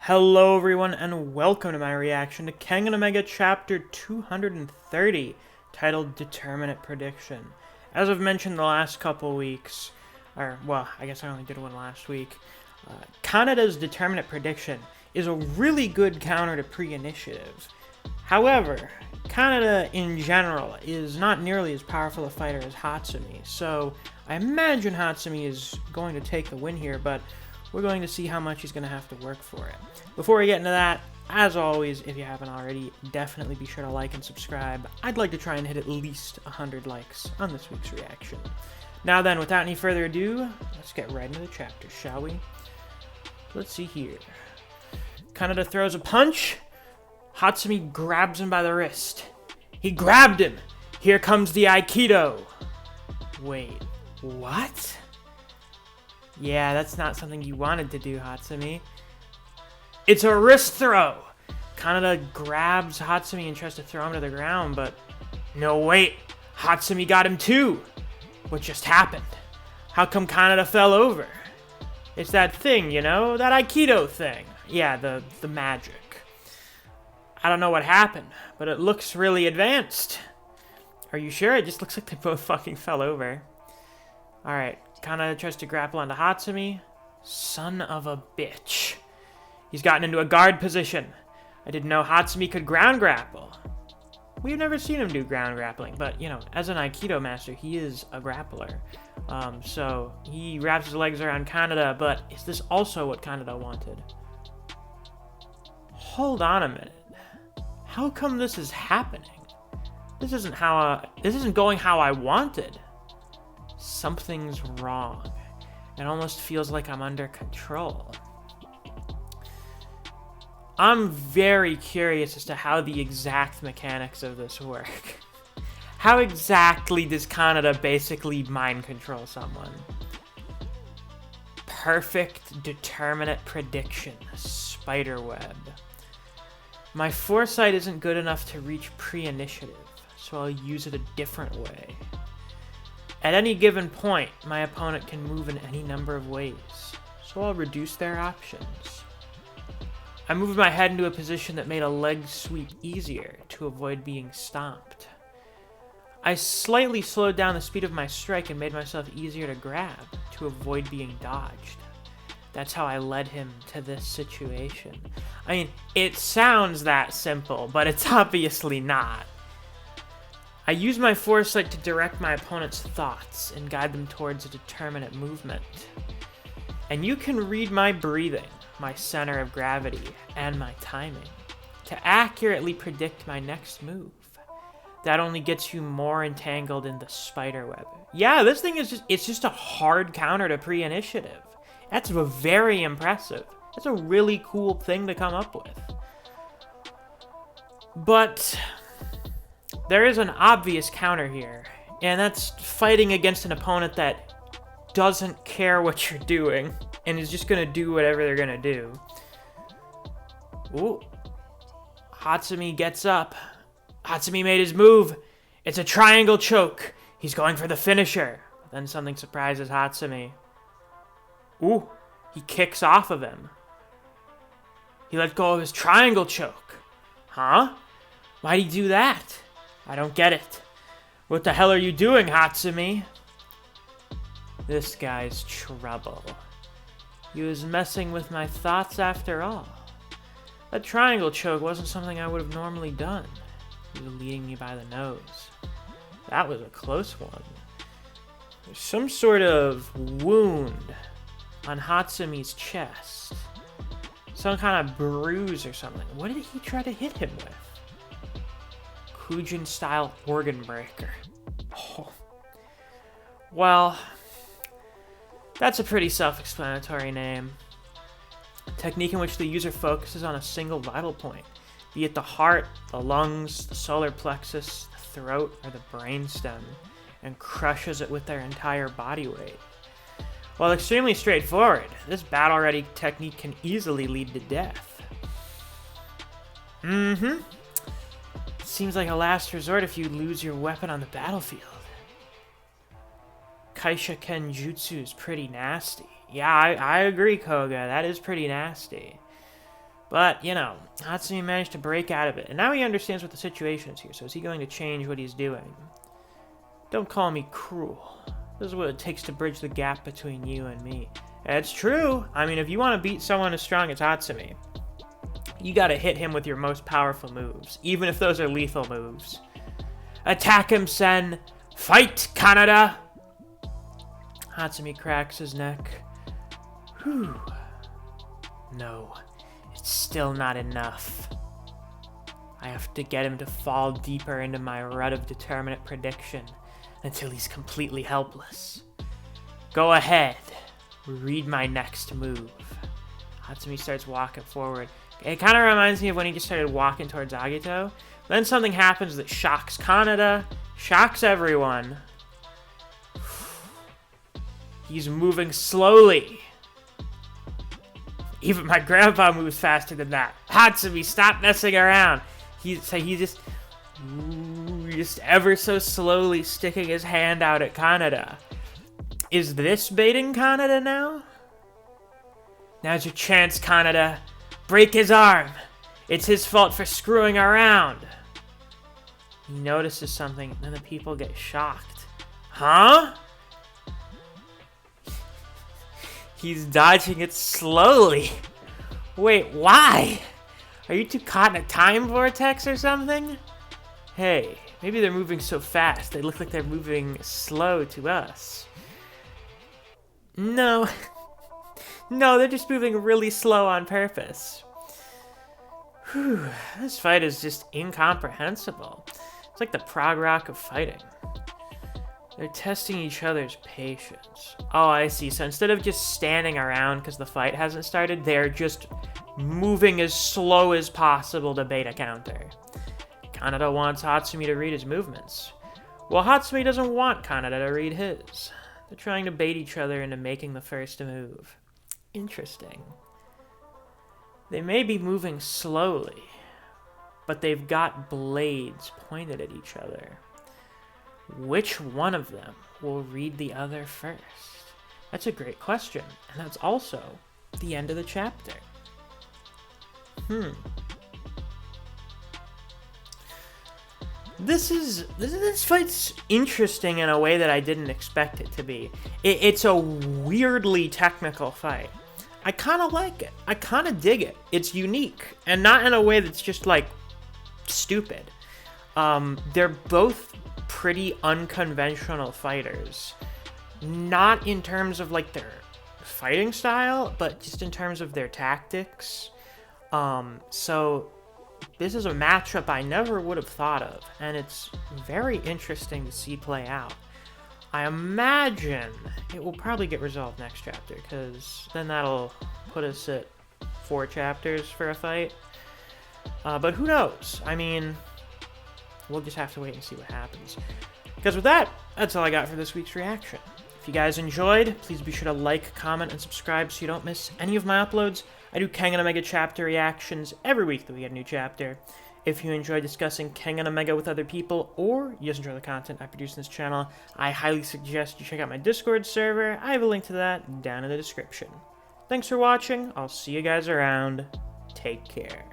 Hello everyone and welcome to my reaction to Kengan Omega Chapter 230, titled Determinate Prediction. As I've mentioned the last couple weeks, I guess I only did one last week, Kanada's Determinate Prediction is a really good counter to pre-initiative. However, Kanada in general is not nearly as powerful a fighter as Hatsumi, so I imagine Hatsumi is going to take the win here, but we're going to see how much he's going to have to work for it. Before we get into that, as always, if you haven't already, definitely be sure to like and subscribe. I'd like to try and hit at least 100 likes on this week's reaction. Now then, without any further ado, let's get right into the chapter, shall we? Let's see here. Kanada throws a punch. Hatsumi grabs him by the wrist. He grabbed him! Here comes the Aikido! Wait, what? Yeah, that's not something you wanted to do, Hatsumi. It's a wrist throw! Kanada grabs Hatsumi and tries to throw him to the ground, but no, wait! Hatsumi got him too! What just happened? How come Kanada fell over? It's that thing, you know? That Aikido thing. Yeah, the magic. I don't know what happened, but it looks really advanced. Are you sure? It just looks like they both fucking fell over. Alright, Kanada tries to grapple onto Hatsumi. Son of a bitch. He's gotten into a guard position. I didn't know Hatsumi could ground grapple. We've never seen him do ground grappling, but, you know, as an Aikido master, he is a grappler. So he wraps his legs around Kanada, but is this also what Kanada wanted? Hold on a minute. How come this is happening? This isn't going how I wanted. Something's wrong. It almost feels like I'm under control. I'm very curious as to how the exact mechanics of this work. How exactly does Kanada basically mind control someone? Perfect determinate prediction. Spiderweb. My foresight isn't good enough to reach pre-initiative, so I'll use it a different way. At any given point, my opponent can move in any number of ways, so I'll reduce their options. I moved my head into a position that made a leg sweep easier to avoid being stomped. I slightly slowed down the speed of my strike and made myself easier to grab to avoid being dodged. That's how I led him to this situation. I mean, it sounds that simple, but it's obviously not. I use my foresight to direct my opponent's thoughts and guide them towards a determinate movement. And you can read my breathing, my center of gravity, and my timing to accurately predict my next move. That only gets you more entangled in the spiderweb. Yeah, this thing is just a hard counter to pre-initiative. That's very impressive. That's a really cool thing to come up with. But there is an obvious counter here, and that's fighting against an opponent that doesn't care what you're doing and is just gonna do whatever they're gonna do. Ooh. Hatsumi gets up. Hatsumi made his move. It's a triangle choke. He's going for the finisher. Then something surprises Hatsumi. Ooh, he kicks off of him. He let go of his triangle choke. Huh? Why'd he do that? I don't get it. What the hell are you doing, Hatsumi? This guy's trouble. He was messing with my thoughts after all. That triangle choke wasn't something I would have normally done. He was leading me by the nose. That was a close one. There's some sort of wound on Hatsumi's chest. Some kind of bruise or something. What did he try to hit him with? Kujin-style organ breaker. Oh. Well, that's a pretty self-explanatory name. A technique in which the user focuses on a single vital point, be it the heart, the lungs, the solar plexus, the throat, or the brainstem, and crushes it with their entire body weight. While extremely straightforward, this battle-ready technique can easily lead to death. Seems like a last resort if you lose your weapon on the battlefield. Kaisha Kenjutsu is pretty nasty. Yeah, I agree, Koga. That is pretty nasty. But, you know, Hatsumi managed to break out of it, and now he understands what the situation is here, so is he going to change what he's doing? Don't call me cruel. This is what it takes to bridge the gap between you and me. It's true. I mean, if you want to beat someone as strong as Hatsumi, you gotta hit him with your most powerful moves, even if those are lethal moves. Attack him, Sen! Fight, Kaneda! Hatsumi cracks his neck. Whew. No, it's still not enough. I have to get him to fall deeper into my rut of determinate prediction until he's completely helpless. Go ahead. Read my next move. Hatsumi starts walking forward. It kind of reminds me of when he just started walking towards Agito. Then something happens that shocks Kaneda, shocks everyone. He's moving slowly. Even my grandpa moves faster than that. Hatsumi, stop messing around. He's just ever so slowly sticking his hand out at Kaneda. Is this baiting Kaneda now? Now's your chance, Kaneda. Break his arm. It's his fault for screwing around. He notices something, and then the people get shocked. Huh? He's dodging it slowly. Wait, why? Are you two caught in a time vortex or something? Hey, maybe they're moving so fast, they look like they're moving slow to us. No. No, they're just moving really slow on purpose. Whew, this fight is just incomprehensible. It's like the prog rock of fighting. They're testing each other's patience. Oh, I see. So instead of just standing around because the fight hasn't started, they're just moving as slow as possible to bait a counter. Kaneda wants Hatsumi to read his movements. Well, Hatsumi doesn't want Kaneda to read his. They're trying to bait each other into making the first move. Interesting. They may be moving slowly, but they've got blades pointed at each other. Which one of them will read the other first? That's a great question, and that's also the end of the chapter. This fight's interesting in a way that I didn't expect it to be. It's a weirdly technical fight. I kind of like it. I kind of dig it. It's unique, and not in a way that's just, like, stupid. They're both pretty unconventional fighters. Not in terms of, like, their fighting style, but just in terms of their tactics. So this is a matchup I never would have thought of, and it's very interesting to see play out. I imagine it will probably get resolved next chapter, because then that'll put us at 4 chapters for a fight. But who knows? I mean, we'll just have to wait and see what happens. Because with that, that's all I got for this week's reaction. If you guys enjoyed, please be sure to like, comment, and subscribe so you don't miss any of my uploads. I do Kengan Omega chapter reactions every week that we get a new chapter. If you enjoy discussing Kengan Omega with other people, or you just enjoy the content I produce in this channel, I highly suggest you check out my Discord server. I have a link to that down in the description. Thanks for watching. I'll see you guys around. Take care.